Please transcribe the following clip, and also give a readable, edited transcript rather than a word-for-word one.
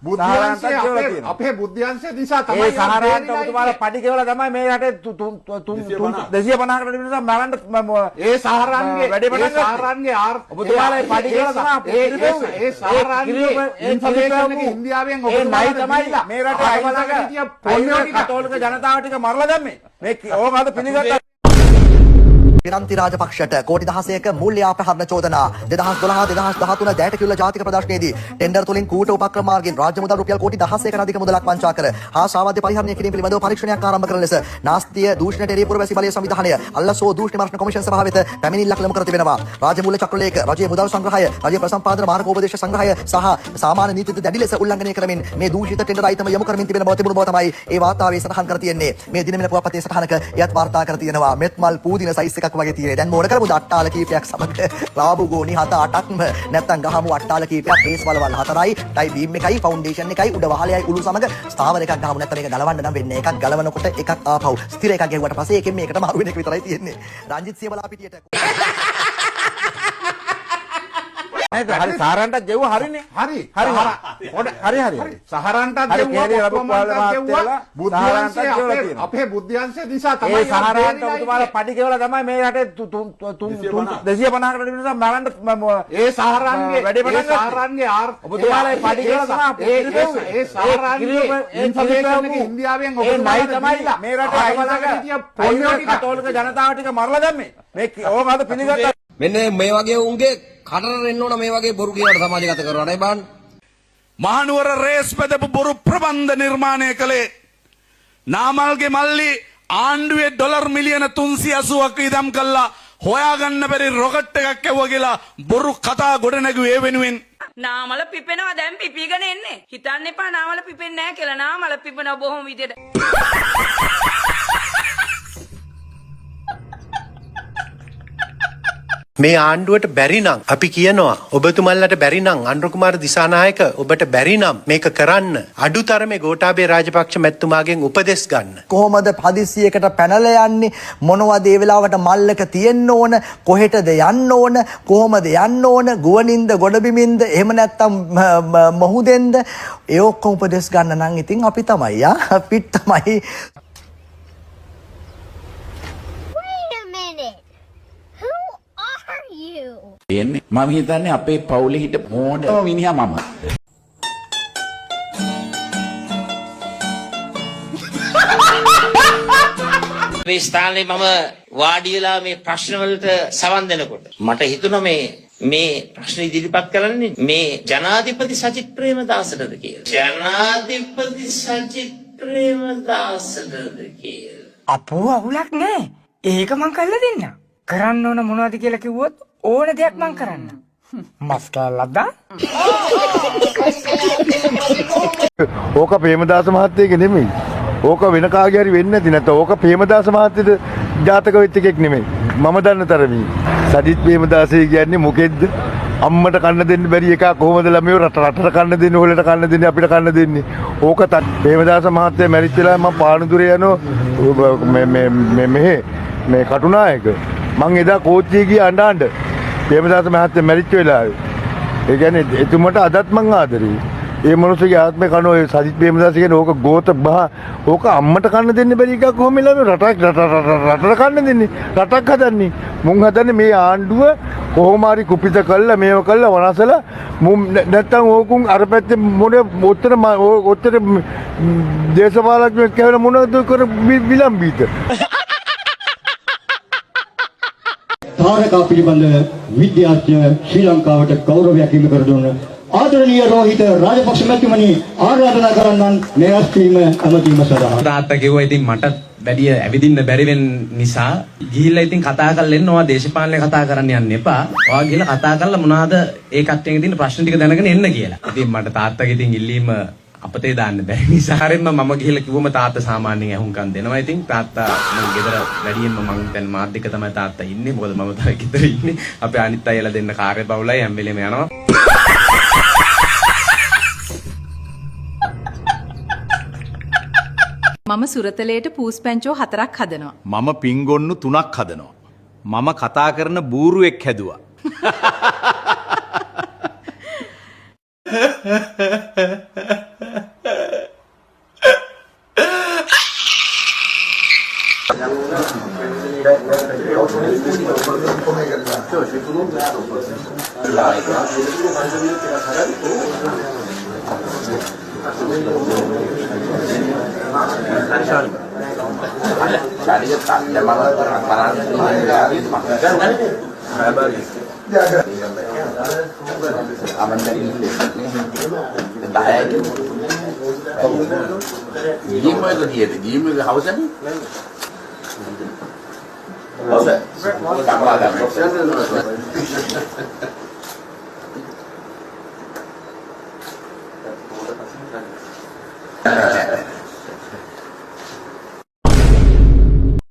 බුද්ධියංශය අපේ බුද්ධියංශය නිසා තමයි සහරාන්ට ඔබතුමාලා පඩි ගෙවලා තමයි මේ රටේ 250කට නිසා මරන්න ඒ සහරාන්ගේ ඔබතුමාලා පඩි ගෙවලා තමයි ඒ සහරාන්ගේ ඉන්ෆර්මේෂන් එක ඉන්දියාවෙන් ඔබතුමාලා තමයි මේ රටේ අයිතික කතෝලික ජනතාව ටික මරලා දැම්මේ මේ ඕක අද පිළිගත්තා විරන්ති රාජපක්ෂට කෝටි 16ක මූල්‍ය අපහරණ චෝදනා 2012-2013 දැයට කිව්ල ජාතික ප්‍රදර්ශනයේදී ටෙන්ඩර් තුලින් කූට උපක්‍රම මාර්ගයෙන් රාජ්‍ය මුදල් රුපියල් කෝටි 16කට අධික මුදලක් වංචා කර හා සාවාද්‍ය පරිහරණය කිරීම පිළිබඳව පරීක්ෂණයක් ආරම්භ කරන ලෙස නාස්තිය දූෂණයට එරෙහි පුරවැසි බලය සංවිධානය අල්ලසෝ දූෂණ විමර්ශන කොමිෂන් සභාව වෙත පැමිණිල්ලක් ලැබු කර තිබෙනවා. රාජ්‍ය මූල්‍ය චක්‍රලේඛ, රජයේ මුදල් සංග්‍රහය, රජයේ ප්‍රසම්පාදන මාර්ගෝපදේශ සංග්‍රහය සහ සාමාන්‍ය නීතිද දැඩි ලෙස උල්ලංඝනය කරමින් මේ දූෂිත ටෙන්ඩර් අයිතම යොමු කරමින් තිබෙන බව තිබුණු බව තමයි ඒ වාර්තාවේ සඳහන් කර තියෙන්නේ. මේ දිනමින පුවත්පතේ සටහනක එයත් වාර්තා කර තියෙනවා. මෙත්මල් පූදින සයිස් එකක් වගේ තියෙන්නේ. දැන් මොන කරමුද අට්ටාල කීපයක් සමග ලාබු ගෝණි 7-8ක්ම නැත්තම් ගහමු අට්ටාල කීපයක් බේස් වලවල් 4යි ටයි බීම් එකයි ෆවුන්ඩේෂන් එකයි උඩ වහලයයි උළු සමග ස්ථාවර එකක් ගහමු නැත්තම් මේක ගලවන්න නම් වෙන්නේ එකක් ගලවනකොට එකක් ආපහු ස්ථිර එකක් ගෙවුවට පස්සේ එකෙන් මේකට මාරු වෙන එක විතරයි තියෙන්නේ. රංජිත් සියවලා පිටියට හරි සහරන්ට ජෙව්ව හරිනේ හරි සහරන්ට බුද්ධියංශය අපේ බුද්ධියංශය නිසා තමයි සහරන්ට ඔබතුමාලා පඩි ගෙවලා තමයි මේ රටේ 250කට නිසා මරන්න ඒ සහරන්ගේ ඔබතුමාලා පඩි ගෙවලා ඒ සහරන්ගේ ඉන්ෆර්මේෂන් එක ඉන්දියාවෙන් ඔබතුමාලා තමයි මේ රටේ කතෝලික ජනතාව ටික මරලා දැම්මේ මේ ඕක අද පිළිගත්තා මෙන්න මේ වගේ උන්ගේ කටර එන්න ඕන මේ වගේ බොරු කියවට සමාජගත කරනවා නේ බාන්න. මහනුවර රේස් බෙදපු බොරු ප්‍රබන්ධ නිර්මාණය කළේ නාමල්ගේ මල්ලි ආණ්ඩුවේ ඩොලර් මිලියන 380ක් ඉදම් කළා හොයාගන්න බැරි රොකට් එකක් ඇව්වා කියලා බොරු කතා ගොඩ නැගුවේ ඒ වෙනුවෙන්. නාමල පිපෙනවා දැන් පිපීගෙන එන්නේ. හිතන්න එපා නාමල පිපෙන්නේ නැහැ කියලා. නාමල පිපෙනවා බොහොම විදියට. මේ ආණ්ඩුවට බැරි නම් අපි කියනවා ඔබතුමන්ලට බැරි නම් අනුර කුමාර දිසානායක ඔබට බැරි නම් මේක කරන්න අඩුතරමේ ගෝඨාභය රාජපක්ෂ මැතිතුමාගෙන් උපදෙස් ගන්න. කොහොමද පදිසියකට පැනලා යන්නේ මොනවද ඒ වෙලාවට මල්ලක තියෙන්න ඕන කොහෙටද යන්න ඕන කොහොමද යන්න ඕන ගුවනින්ද ගොඩබිමින්ද එහෙම නැත්නම් මොහුදෙන්ද ඒ ඔක්කොම උපදෙස් ගන්න නම් ඉතින් අපි තමයි අපිට තමයි එන්නේ මම හිතන්නේ අපේ පවුලේ හිට මෝඩ මිනිහා මම. මේ ස්ථානයේ මම වාඩි වෙලා මේ ප්‍රශ්න වලට සවන් දෙනකොට මට හිතුණා මේ ප්‍රශ්න ඉදිරිපත් කරන්නේ මේ ජනාධිපති සජිත් ප්‍රේමදාසටද කියලා. ජනාධිපති සජිත් ප්‍රේමදාසටද කියලා. අපෝ අවුලක් නෑ. ඒක මං කරලා දෙන්නම්. කරන්න ඕන මොනවද කියලා කිව්වොත් ඕන දෙයක් මං කරන්න. මස් කෑල්ලක්ද? ඕක ප්‍රේමදාස මහත්තයගේ නෙමෙයි. ඕක වෙන කාගේ හරි වෙන්නේ නැති නැත්නම් ඕක ප්‍රේමදාස මහත්තයද ජාතක වෙච්ච එකෙක් නෙමෙයි. මම දන්න තරමේ. සජිත් ප්‍රේමදාසයි කියන්නේ මොකෙද්ද? අම්මට කන්න දෙන්න බැරි එකා කොහොමද ළමයෝ රටට කන්න දෙන්නේ හොලට කන්න දෙන්නේ අපිට කන්න දෙන්නේ. ඕක ප්‍රේමදාස මහත්තයා මැරිච්ච වෙලාවේ මම පානදුරේ යනවා මේ කටුනායක මං එදා කෝච්චියේ ගිය අඬ ප්‍රේමදාස මහත්තයා මැරිච්ච වෙලාවේ. ඒ කියන්නේ එතුමට අදත් මං ආදරේ. ඒ මිනිස්සුගේ ආත්මේ කනෝ ඒ සජිත් ප්‍රේමදාස කියන්නේ ඕක ගෝත බහ ඕක අම්මට කන්න දෙන්න බැරි එකක් කොහොම ළමයි රටට කන්න දෙන්නේ රටක් හදන්නේ මුන් හදන්නේ මේ ආණ්ඩුව කොහොම හරි කුපිත කළා මේව කළා වනසලා නැත්තම් ඕකුන් අර පැත්තේ මොන ඔච්චර දේශපාලඥයෙක් කියලා මොනවද කර විලම්බීත තාරකා පිළිබඳ විද්‍යාඥ ශ්‍රී ලංකාවට ගෞරවයක් හිමි කර දුන්න ආදරණීය රෝහිත රාජපක්ෂ මැතිතුමනි ආරාධනා කරන්නන් මේ අස්තීම ඇමතීම සඳහා. තාත්තා කිව්වා ඉතින් මට වැඩි ඇවිදින්න බැරි වෙන නිසා ගිහිල්ලා ඉතින් කතා කරලා එන්න ඔයා දේශපාලනේ කතා කරන්න යන්න එපා. ඔයා ගිහලා කතා කරලා මොනවාද ඒ කට්ටියන්ගේ තියෙන ප්‍රශ්න ටික දැනගෙන එන්න කියලා. ඉතින් මට තාත්තගේ ඉතින් ඉල්ලීම අපතේ දාන්න බැරි නිසා හරියම මම ගිහලා කිව්වම තාත්තා සාමාන්‍යයෙන් අහුම්කම් දෙනවා. ඉතින් තාත්තා මම ගෙදර වැඩියෙන්ම මම දැන් මාත් එක්ක තමයි තාත්තා ඉන්නේ. මොකද මම තමයි ගෙදර ඉන්නේ. අපේ අනිත් අයලා දෙන්න කාර්ය බහුලයි හැම වෙලේම යනවා. මම සුරතලයට පූස් පැංචෝ 4ක් හදනවා. මම පින්ගොන්නු 3ක් හදනවා. මම කතා කරන බූරුවෙක් හැදුවා. හවස